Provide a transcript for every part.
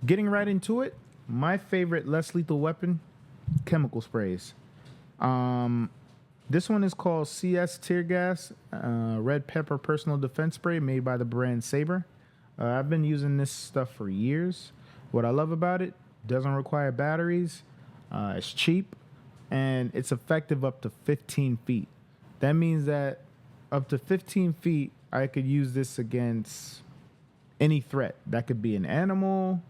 Getting right into it, my favorite less lethal weapon, chemical sprays. Um, this one is called CS Tear Gas Red Pepper Personal Defense Spray made by the brand Saber. I've been using this stuff for years. What I love about it, doesn't require batteries, it's cheap, and it's effective up to 15 feet. That means that up to 15 feet, I could use this against any threat. That could be an animal,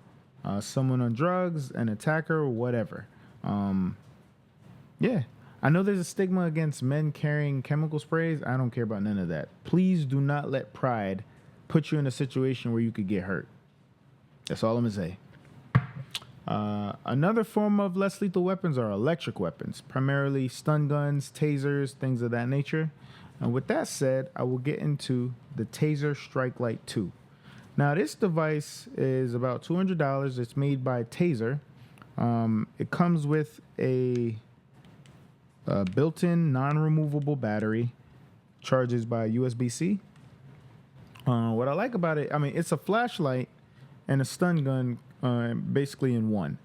someone on drugs, an attacker, whatever. Yeah. I know there's a stigma against men carrying chemical sprays. I don't care about none of that. Please do not let pride put you in a situation where you could get hurt. That's all I'm going to say. Another form of less lethal weapons are electric weapons, primarily stun guns, tasers, things of that nature. And with that said, I will get into the Taser StrikeLight 2. Now, this device is about $200. It's made by Taser. It comes with a built-in non-removable battery, charges by USB-C. What I like about it, I mean, it's a flashlight and a stun gun basically in one.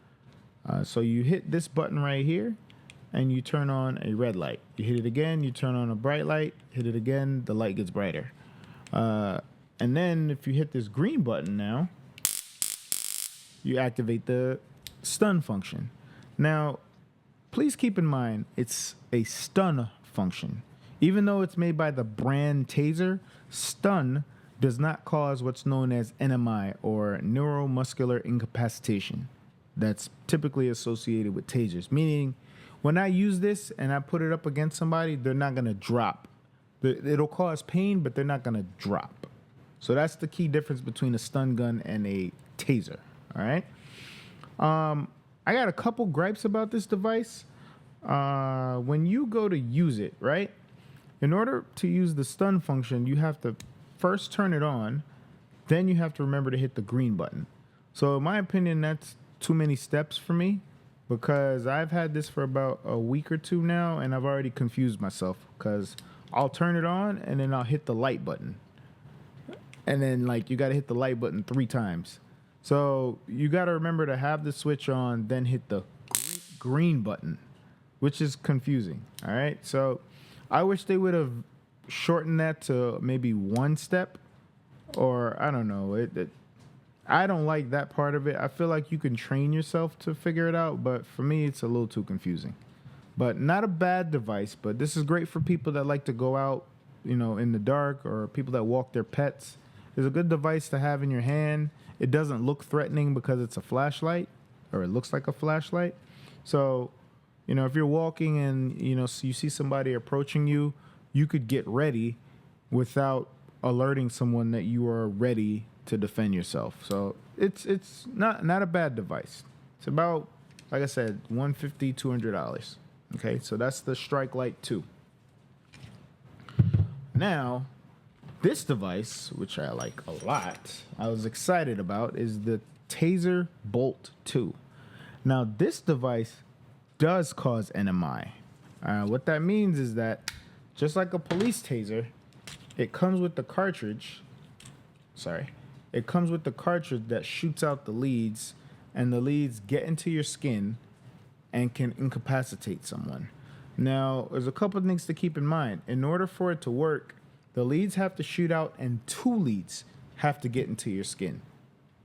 So you hit this button right here, and you turn on a red light. You hit it again, you turn on a bright light, hit it again, the light gets brighter. And then if you hit this green button now, you activate the stun function. Now, please keep in mind, it's a stun function. Even though it's made by the brand Taser, stun does not cause what's known as NMI, or neuromuscular incapacitation. That's typically associated with tasers, meaning when I use this and I put it up against somebody, they're not going to drop. It'll cause pain, but they're not going to drop. So that's the key difference between a stun gun and a taser, all right? I got a couple gripes about this device. When you go to use it, right? In order to use the stun function, you have to first turn it on, then you have to remember to hit the green button. So in my opinion, that's too many steps for me, because I've had this for about a week or two now, and I've already confused myself, because I'll turn it on and then I'll hit the light button. And then like you got to hit the light button 3 times. So you got to remember to have the switch on, then hit the green button, which is confusing. All right. So I wish they would have shortened that to maybe 1 step, or I don't know. I don't like that part of it. I feel like you can train yourself to figure it out, but for me, it's a little too confusing. But not a bad device, but this is great for people that like to go out, you know, in the dark, or people that walk their pets. It's a good device to have in your hand. It doesn't look threatening because it's a flashlight, or it looks like a flashlight. So, you know, if you're walking and, you know, you see somebody approaching you, you could get ready without alerting someone that you are ready to defend yourself. So it's not a bad device. It's about, like I said, $150, $200. Okay, so that's the StrikeLight 2. Now, this device, which I like a lot, I was excited about, is the Taser Bolt 2. Now, this device does cause NMI. What that means is that, just like a police taser, it comes with the cartridge. It comes with the cartridge that shoots out the leads, and the leads get into your skin and can incapacitate someone. Now, there's a couple of things to keep in mind. In order for it to work, the leads have to shoot out, and 2 leads have to get into your skin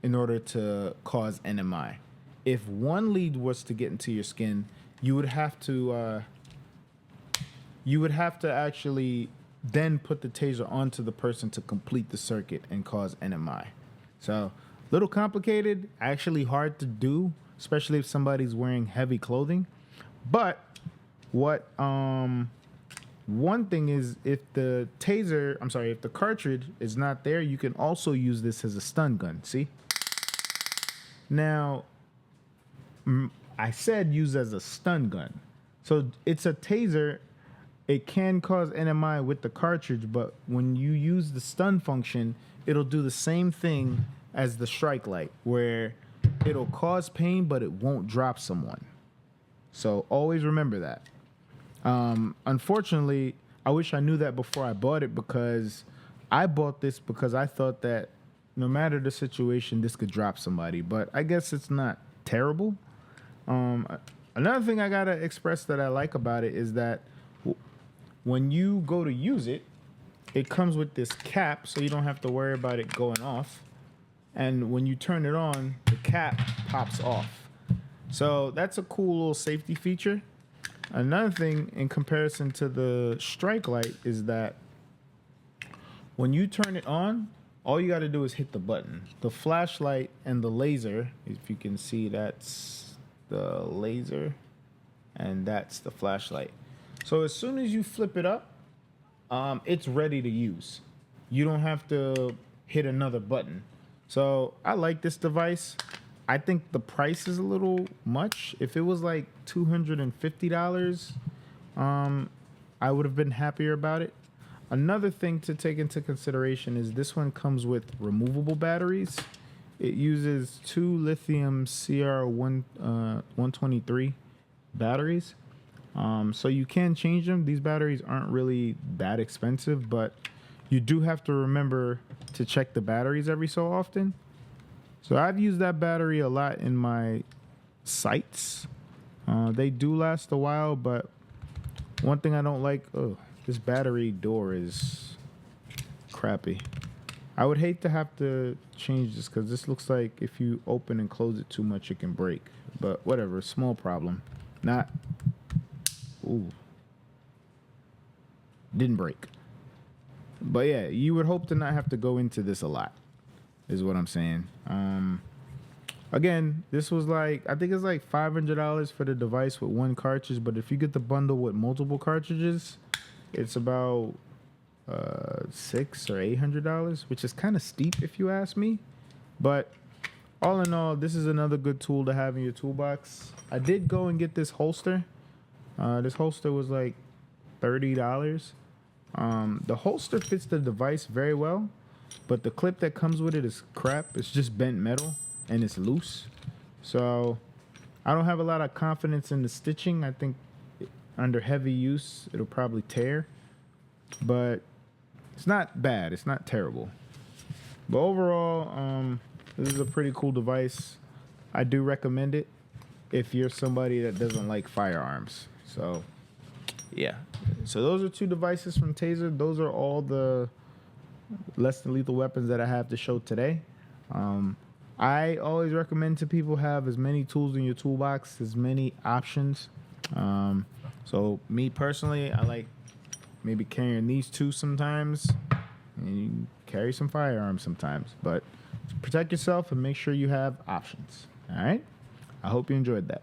in order to cause NMI. If 1 lead was to get into your skin, you would have to actually then put the taser onto the person to complete the circuit and cause NMI. So, a little complicated, actually hard to do, especially if somebody's wearing heavy clothing. But what one thing is, if the cartridge is not there, you can also use this as a stun gun. See? Now, I said use as a stun gun. So it's a taser. It can cause NMI with the cartridge, but when you use the stun function, it'll do the same thing as the StrikeLight, where it'll cause pain, but it won't drop someone. So always remember that. Unfortunately, I wish I knew that before I bought it, because I bought this because I thought that, no matter the situation, this could drop somebody. But I guess it's not terrible. Another thing I gotta express that I like about it is that when you go to use it, it comes with this cap, so you don't have to worry about it going off. And when you turn it on, the cap pops off. So that's a cool little safety feature. Another thing in comparison to the StrikeLight is that when you turn it on, all you got to do is hit the button. The flashlight and the laser, if you can see, that's the laser and that's the flashlight. So as soon as you flip it up, it's ready to use. You don't have to hit another button. So I like this device. I think the price is a little much. If it was like $250, I would have been happier about it. Another thing to take into consideration is this one comes with removable batteries. It uses 2 lithium CR123 batteries. So you can change them. These batteries aren't really that expensive, but you do have to remember to check the batteries every so often. So I've used that battery a lot in my sights. They do last a while, but one thing I don't like, this battery door is crappy. I would hate to have to change this because this looks like if you open and close it too much, it can break. But whatever, small problem. Not, didn't break. But yeah, you would hope to not have to go into this a lot, is what I'm saying. Again, this was like, I think it's like $500 for the device with 1 cartridge, but if you get the bundle with multiple cartridges, it's about $600 or $800, which is kind of steep if you ask me. But all in all, this is another good tool to have in your toolbox. I did go and get this holster. This holster was like $30. The holster fits the device very well, but the clip that comes with it is crap. It's just bent metal and it's loose. So I don't have a lot of confidence in the stitching. I think under heavy use, it'll probably tear, but it's not bad. It's not terrible. But overall, this is a pretty cool device. I do recommend it if you're somebody that doesn't like firearms. So yeah. So those are 2 devices from Taser. Those are all the less than lethal weapons that I have to show today. I always recommend to people have as many tools in your toolbox, as many options. So me personally, I like maybe carrying these 2 sometimes, and you carry some firearms sometimes. But protect yourself and make sure you have options. All right? I hope you enjoyed that.